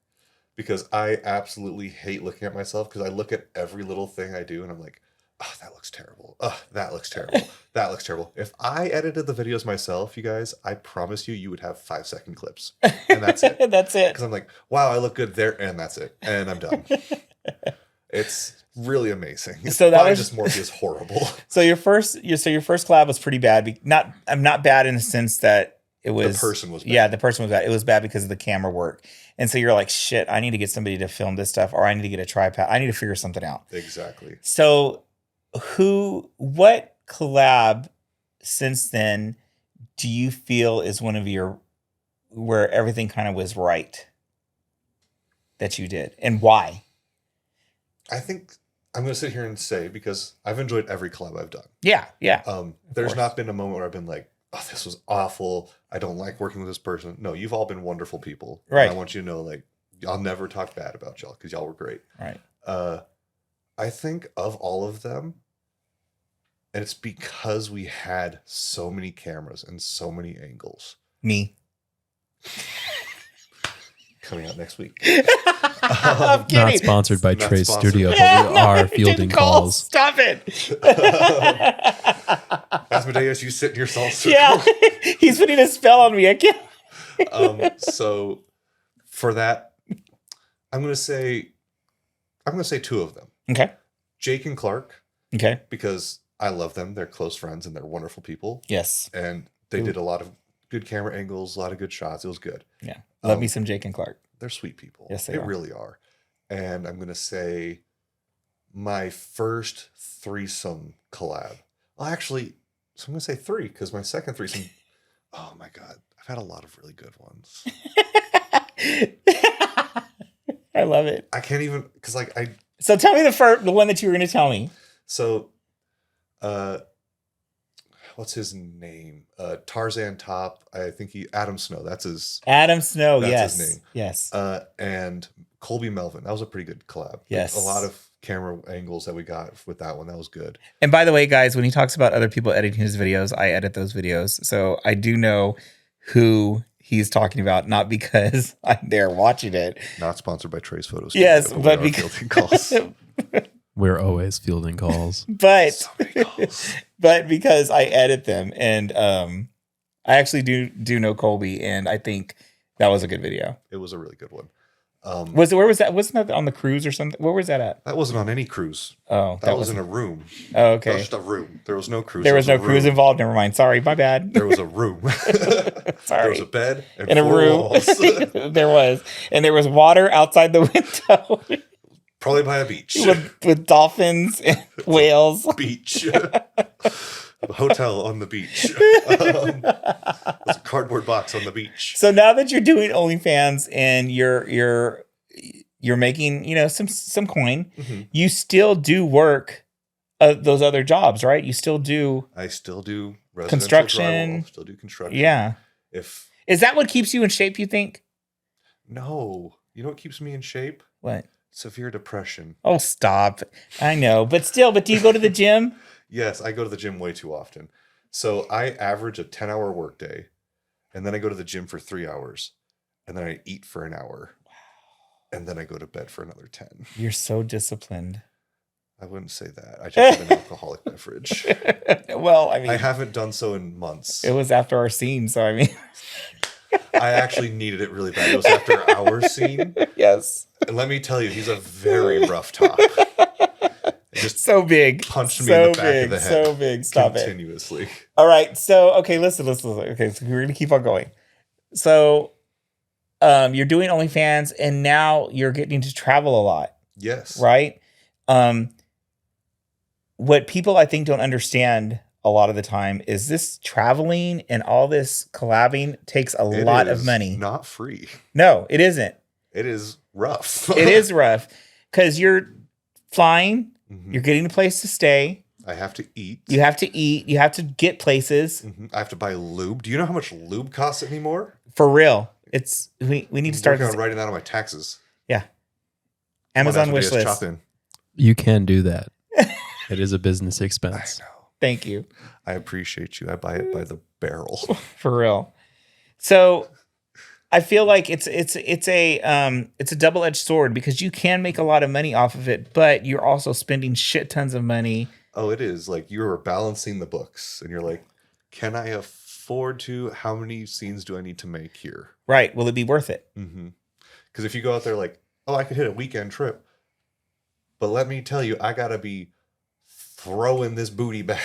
because I absolutely hate looking at myself because I look at every little thing I do and I'm like, oh, that looks terrible. Oh, that looks terrible. That looks terrible. If I edited the videos myself, you guys, I promise you would have 5-second clips. And that's it. That's it. Because I'm like, wow, I look good there. And that's it. And I'm done. It's really amazing. So that was just Morpheus horrible. So your first collab was pretty bad. Not bad in the sense that it was the person was bad. Yeah, the person was bad. It was bad because of the camera work. And so you're like, shit, I need to get somebody to film this stuff, or I need to get a tripod. I need to figure something out. Exactly. So what collab since then do you feel is one of your where everything kind of was right that you did, and why? I think I'm going to sit here and say, because I've enjoyed every collab I've done. Yeah. There's not been a moment where I've been like, oh, this was awful. I don't like working with this person. No, you've all been wonderful people. Right. And I want you to know, like, I'll never talk bad about y'all because y'all were great. Right. I think of all of them, And it's because we had so many cameras and so many angles. Me. Coming out next week. I'm kidding. Not sponsored by Not Trey's sponsored. studio, Yeah, but we no, are I fielding didn't call. calls. Stop it. Asmodeus, you sit in your salt circle. Yeah, he's putting a spell on me. I can't. So for that, I'm gonna say two of them. Okay. Jake and Clark, Okay. because I love them. They're close friends and they're wonderful people. Yes. And they did a lot of good camera angles, a lot of good shots. It was good. Yeah. Love me some Jake and Clark. They're sweet people. Yes, they they are. really are. And I'm gonna say my first threesome collab. Well, actually, so I'm gonna say 3 because my second threesome. Oh my god, I've had a lot of really good ones. I love it. I can't even because So tell me the one that you were going to tell me. So, what's his name? Tarzan Top. I think Adam Snow. That's his. Adam Snow. That's Yes. his name. Yes. And Colby Melvin. That was a pretty good collab. Yes. A lot of camera angles that we got with that one. That was good. And by the way, guys, when he talks about other people editing his videos, I edit those videos. So I do know who he's talking about, not because I'm there watching it. Not sponsored by Trey's Photos. Yes, we but are because fielding calls. We're always fielding calls. but So many calls. but because I edit them, and I actually do know Colby, and I think that was a good video. It was a really good one. Where was that? Wasn't that on the cruise or something? Where was that at? That wasn't on any cruise. Oh, That was in a room. Oh, That okay. was just a room. There was no cruise. There was no a cruise room. involved. Never mind. Sorry, my bad. There was a room. There Sorry. was a bed and In a 4 room. walls. There was, and there was water outside the window Probably by a beach. with dolphins and whales. Beach. A hotel on the beach. There's a cardboard box on the beach. So now that you're doing OnlyFans and you're making some coin, you still do work those other jobs, right? You still do. I still do residential Construction. drywall, still do construction. Yeah. Is that what keeps you in shape? You think? No, you know what keeps me in shape? What? Severe depression. Oh, stop! I know, but still. But do you go to the gym? Yes, I go to the gym way too often. So I average a 10-hour workday, and then I go to the gym for 3 hours, and then I eat for an hour, and then I go to bed for another 10. You're so disciplined. I wouldn't say that. I just have an alcoholic beverage. Well, I mean, I haven't done so in months. it was after our scene, so I mean, I actually needed it really bad. It was after our scene. yes, And let me tell you, he's a very rough top. It just so big, punched me so in the back big, of the head. so big. Stop it. Continuously. All right, so okay, listen. Okay, so we're gonna keep on going. So, you're doing OnlyFans, and now you're getting to travel a lot, Yes. right? What people I think don't understand a lot of the time is this traveling and all this collabing takes a It lot of is money. Not free. No, it isn't. It is rough. It is rough because you're flying, Mhm. you're getting a place to stay, I have to eat. you have to eat, you have to get places. Mhm. I have to buy lube. Do you know how much lube costs anymore? For real. It's we need to start working this. on writing that on my taxes. Yeah. Amazon Come on, wish Asmodeus, list. chop in. You can do that. It is a business I expense. know. Thank you. I appreciate you. I buy it by the barrel. For real. So I feel like it's a double-edged sword because you can make a lot of money off of it, but you're also spending shit tons of money. Oh, it is. Like you're balancing the books and you're like, can I afford to? How many scenes do I need to make here? Right. Will it be worth it? Because if you go out there like, oh, I could hit a weekend trip. But let me tell you, I got to be throwing this booty back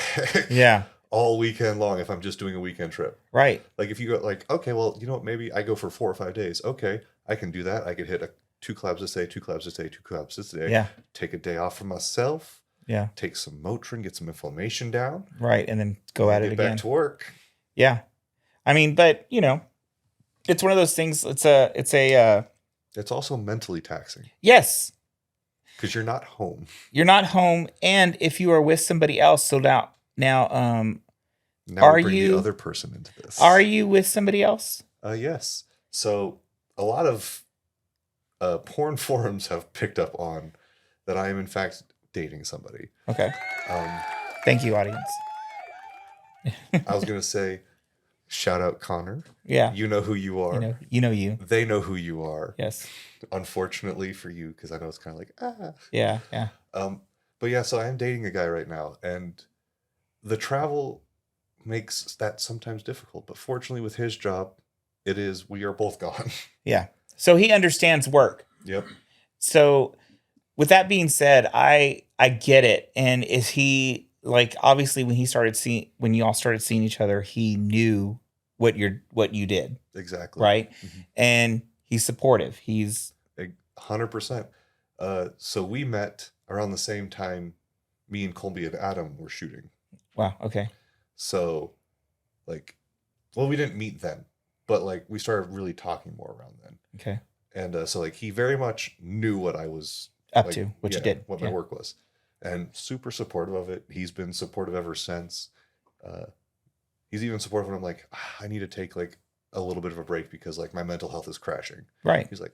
Yeah. all weekend long if I'm just doing a weekend trip. Right. Like if you go like, okay, well, you know what? Maybe I go for 4 or 5 days. Okay, I can do that. I could hit 2 collabs a day, 2 collabs a day, 2 collabs a day. Yeah. Take a day off for myself. Yeah. Take some Motrin, get some inflammation down. Right. And then go at it Get again. back to work. Yeah. I mean, but it's one of those things. It's It's also mentally taxing yes, because you're not home. you're not home. And if you are with somebody else, so now, Now Are we bring you- the other person into this. are you with somebody else? Yes. So a lot of porn forums have picked up on that I am in fact dating somebody. Okay. Thank you, audience. I was gonna say, shout out Connor. Yeah. You know who you are. You know you. They know who you are. Yes. Unfortunately for you, because I know it's kind of like Yeah. Yeah. But yeah, so I am dating a guy right now, and the travel makes that sometimes difficult. But fortunately, with his job, we are both gone. Yeah. So he understands work. Yep. So with that being said, I get it. And is he like, obviously when you all started seeing each other, he knew what you did, Exactly. right? Mhm. And he's supportive. He's 100%. So we met around the same time me and Colby and Adam were shooting. wow. Okay. So like, well, we didn't meet then, but like we started really talking more around then. Okay. And so like he very much knew what I was Up like, to what you did. what my work was, and super supportive of it. He's been supportive ever since. He's even supportive when I'm like, I need to take like a little bit of a break because like my mental health is crashing. Right. He's like,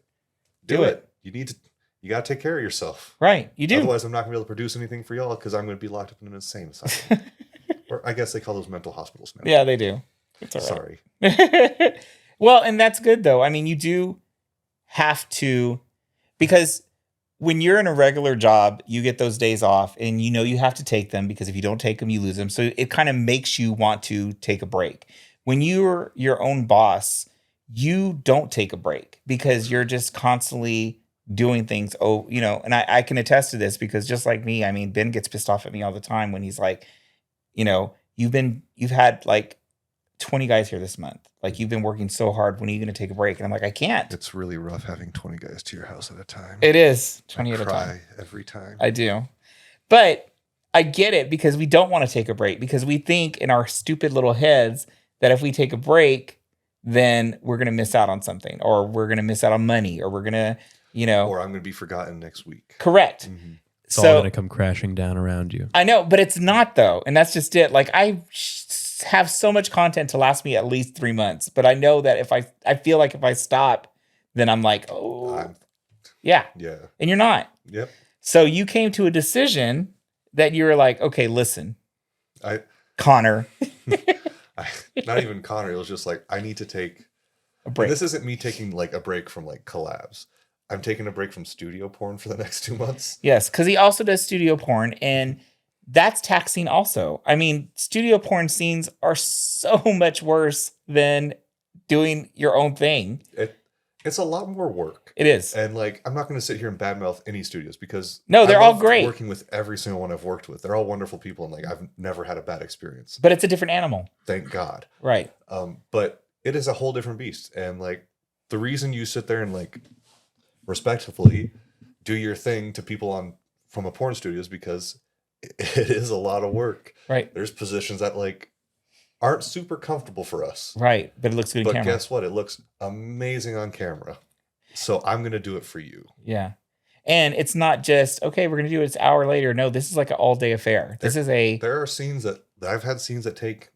do it. You got to take care of yourself. Right. You do. Otherwise, I'm not gonna be able to produce anything for y'all because I'm gonna be locked up in an insane asylum. Or I guess they call those mental hospitals now. Yeah, they do. It's all right. Sorry. Well, and that's good though. I mean, you do have to, because when you're in a regular job, you get those days off and you have to take them because if you don't take them, you lose them. So it kind of makes you want to take a break. When you're your own boss, you don't take a break because you're just constantly doing things. Oh, and I can attest to this because just like me, I mean, Ben gets pissed off at me all the time when he's like, you've had like 20 guys here this month. Like you've been working so hard. When are you going to take a break? And I'm like, I can't. It's really rough having 20 guys to your house at a time. It is 20 I at a cry time. every time. I do. But I get it because we don't want to take a break because we think in our stupid little heads that if we take a break, then we're going to miss out on something or we're going to miss out on money or we're going to, or I'm going to be forgotten next week. Correct. Mm-hmm. It's all going to come crashing down around you. I know, but it's not though. And that's just it. Like I have so much content to last me at least 3 months, but I know that I feel like if I stop, then I'm like, yeah. And you're not. Yep. So you came to a decision that you were like, okay, listen, Connor. Not even Connor. It was just like, I need to take a break. And this isn't me taking like a break from like collabs. I'm taking a break from studio porn for the next 2 months. Yes, because he also does studio porn, and that's taxing also. I mean, studio porn scenes are so much worse than doing your own thing. It's a lot more work. It is. And like, I'm not going to sit here and badmouth any studios because no, they're all great. Working with every single one I've worked with, they're all wonderful people, and like I've never had a bad experience. But it's a different animal. Thank God. Right. But it is a whole different beast, and like the reason you sit there and like respectfully do your thing to people from a porn studio is because it is a lot of work. Right. There's positions that like aren't super comfortable for us. Right. But it looks good on camera. But guess what? It looks amazing on camera. So I'm going to do it for you. Yeah. And it's not just, okay, we're going to do it an hour later. No, this is like an all day affair. There are scenes that I've had scenes that take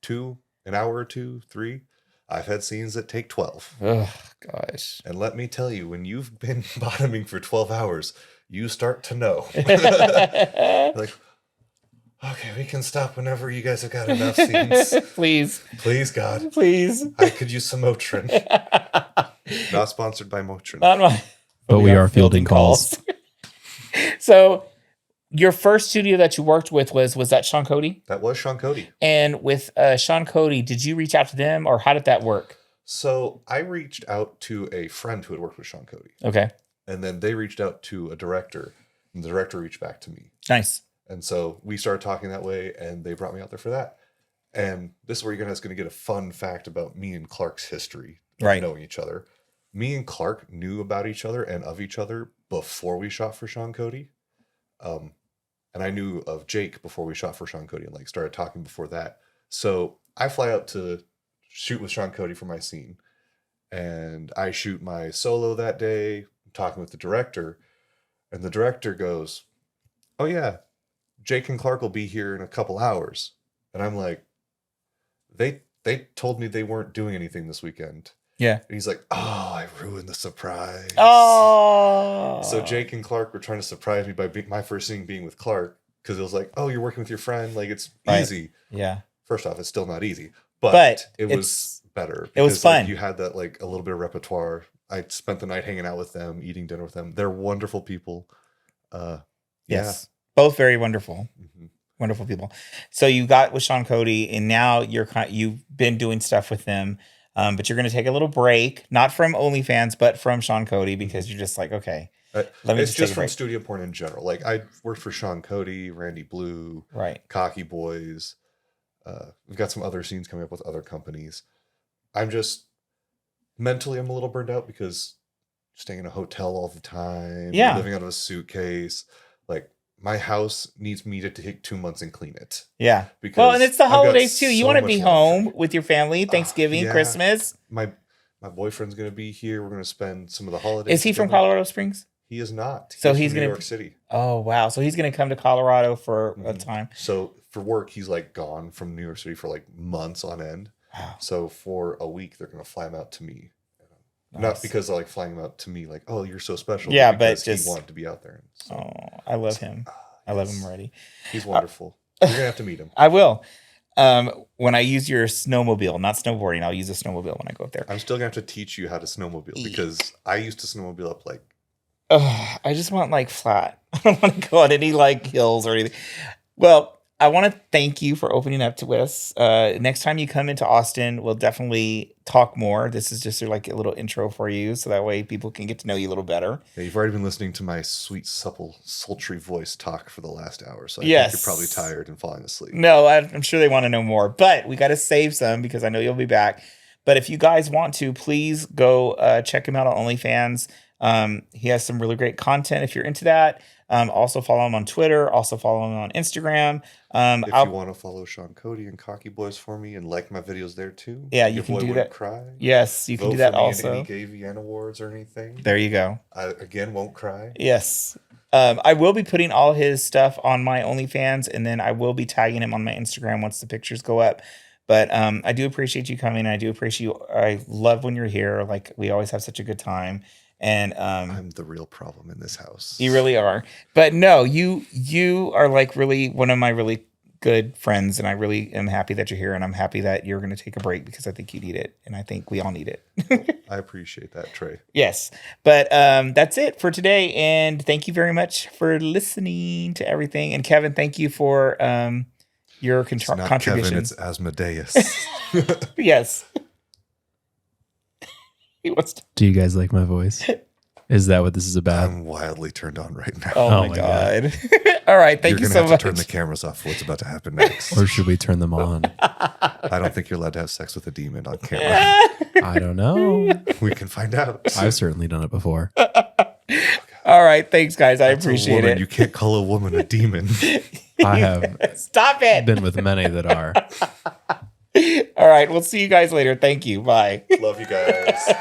an hour or 2, 3. I've had scenes that take 12. Oh, gosh. And let me tell you, when you've been bottoming for 12 hours, you start to know. Like, okay, we can stop whenever you guys have got enough scenes. Please. Please, God. Please. I could use some Motrin. Not sponsored by Motrin. But we are fielding calls. So your first studio that you worked with was that Sean Cody? That was Sean Cody. And with Sean Cody, did you reach out to them or how did that work? So I reached out to a friend who had worked with Sean Cody. Okay. And then they reached out to a director, and the director reached back to me. Nice. And so we started talking that way, and they brought me out there for that. And this is where you're guys going to get a fun fact about me and Clark's history of knowing each other. Me and Clark knew about each other and of each other before we shot for Sean Cody. And I knew of Jake before we shot for Sean Cody and like started talking before that. So I fly out to shoot with Sean Cody for my scene. And I shoot my solo that day, talking with the director. And the director goes, oh yeah, Jake and Clark will be here in a couple hours. And I'm like, they told me they weren't doing anything this weekend. Yeah. And he's like, oh, I ruined the surprise. Oh. So Jake and Clark were trying to surprise me by my first scene being with Clark because it was like, oh, you're working with your friend, like it's Right. easy. Yeah. First off, it's still not easy, But but it it's- was better. it was because, like, fun. you had that like a little bit of repertoire. I spent the night hanging out with them, eating dinner with them. They're wonderful people. Yes. Both very wonderful. Mhm. Wonderful people. So you got with Sean Cody, and now you've been doing stuff with them, but you're going to take a little break, not from OnlyFans, but from Sean Cody, because you're just like, okay, let me It's just take just a from break. studio porn in general. Like I worked for Sean Cody, Randy Blue, Right. Cocky Boys. We've got some other scenes coming up with other companies. I'm just mentally, I'm a little burned out because staying in a hotel all the time, Yeah. living out of a suitcase, like my house needs me to take 2 months and clean it. Yeah. Because Well, and it's the I've got holidays too. You so want to much be laundry. home with your family, Thanksgiving, yeah. Christmas. My boyfriend's gonna be here. We're gonna spend some of the holidays. Is he from together. Colorado Springs? He is not. So He's he's from New gonna- York City. Oh, wow. So he's going to come to Colorado for a Mhm. time. So for work, he's like gone from New York City for like months on end. Wow. So for a week, they're gonna fly him out to me. Nice. Not because they're like flying him out to me, like, oh, you're so special. Yeah, but because just- he wanted to be out there. So, Oh, I love him. I love him yes. already. He's wonderful. You're gonna have to meet him. I will. When I use your snowmobile, not snowboarding, I'll use a snowmobile when I go up there. I'm still gonna have to teach you how to snowmobile because I used to snowmobile up like I just want like flat. I don't want to go on any like hills or anything. Well, I want to thank you for opening up to us. Next time you come into Austin, we'll definitely talk more. This is just like a little intro for you, so that way people can get to know you a little better. yeah, you've already been listening to my sweet, supple, sultry voice talk for the last hour, so I Yes. think you're probably tired and falling asleep. No, I'm sure they want to know more, but we got to save some because I know you'll be back. But if you guys want to, please go check him out on OnlyFans. He has some really great content if you're into that. Also follow him on Twitter. Also follow him on Instagram. If you want to follow Sean Cody and Cocky Boys for me and like my videos there too, Yeah, your you can boy do wouldn't that. Cry. Yes, you can Vote do that for me in also. any gay VN awards or anything. There you go. I again won't cry. Yes. I will be putting all his stuff on my OnlyFans, and then I will be tagging him on my Instagram once the pictures go up. But I do appreciate you coming. I do appreciate you. I love when you're here. Like, we always have such a good time. And I'm the real problem in this house. you really are. But no, you are like really one of my really good friends, and I really am happy that you're here, and I'm happy that you're going to take a break because I think you need it, and I think we all need it. I appreciate that, Trey. Yes. But that's it for today, and thank you very much for listening to everything. And Kevin, thank you for your It's not Kevin, contribution. it's Asmodeus. Yes. He wants to. Do you guys like my voice? Is that what this is about? I'm wildly turned on right now. Oh, Oh my my God. All right. Thank You're you gonna so have much. to turn the cameras off for what's about to happen next. Or should we turn them on? I don't think you're allowed to have sex with a demon on camera. I don't know. We can find out. I've certainly done it before. All right. Thanks, guys. I It's a appreciate woman. it. You can't call a woman a demon. I have Stop it. been with many that are. All right. We'll see you guys later. Thank you. Bye. Love you guys.